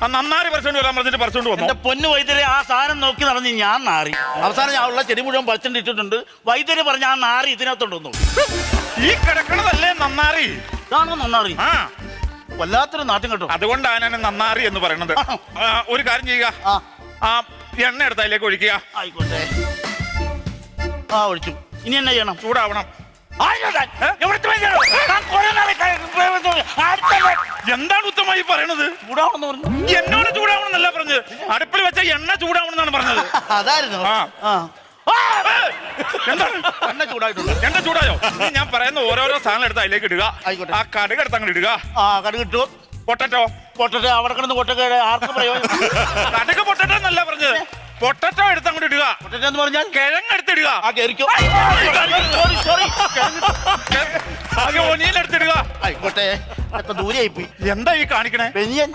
നന്നാരി പറിച്ചോണ്ട് വരാൻ പറഞ്ഞിട്ട് പറിച്ചോണ്ട് വന്നു. എന്റെ പൊന്നു വൈദ്യരെ, ആ സാധനം നോക്കി നടന്ന് ഞാൻ നാറി. അവസാനം ഞാൻ ഉള്ള ചെടി മുഴുവൻ പറിച്ചിട്ട് ഇട്ടിട്ടുണ്ട്. വൈദ്യര് പറഞ്ഞ ആ നാറി ഇതിനകത്തോണ്ടൊന്നു. ഈ കിടക്കണതല്ലേ നന്നാറി? ഇതാണോ നന്നാറി? ആ, വല്ലാത്തൊരു നാട്ടം കേട്ടോ. അതുകൊണ്ടാണ് ഞാൻ നന്നാറി എന്ന് പറയുന്നത്. ഒരു കാര്യം ചെയ്യുക, ആ എണ്ണ എടുത്ത് അതിലേക്ക് ഒഴിക്കുക. ആയിക്കോട്ടെ. ഒഴിച്ചു. ഇനി എന്നാ ചെയ്യണം? ചൂടാവണം. എന്താണ് ഉത്തമമായി പറയണത്? ചൂടാവണമെന്ന് പറഞ്ഞു. എന്നോട് ചൂടാവണമെന്നല്ല പറഞ്ഞത്, അടുപ്പിൽ വെച്ച എണ്ണ ചൂടാവണമെന്നാണ് പറഞ്ഞത്. അതായിരുന്നു. എന്താണ്? എണ്ണ ചൂടായിട്ടുണ്ട്. എണ്ണ ചൂടായോ? ഞാൻ പറയുന്ന ഓരോരോ സാധനം എടുത്ത് അതിലേക്ക് ഇടുക. ആയിക്കോട്ടെ. ആ കടുക് എടുത്ത് അങ്ങോട്ട് ഇടുക. കടുക് ഇട്ടു. പൊട്ടറ്റോ പൊട്ടറ്റോ അവിടെ കിടന്ന് പൊട്ടൊക്കെ ആർക്കും പ്രയോജനം. കടുക് പൊട്ടറ്റോ എന്നല്ല പറഞ്ഞത്, പൊട്ടറ്റോ എടുത്ത് അങ്ങോട്ട് ഇടുക. പൊട്ടറ്റോ എന്ന് പറഞ്ഞാൽ കിഴങ്ങ് എടുത്തിടുക. ഒനിയൻ എടുത്തിടുക. ആയിക്കോട്ടെ. ദൂരെയായി പോയി. എന്താ ഈ കാണിക്കണേ? ബനിയൻ.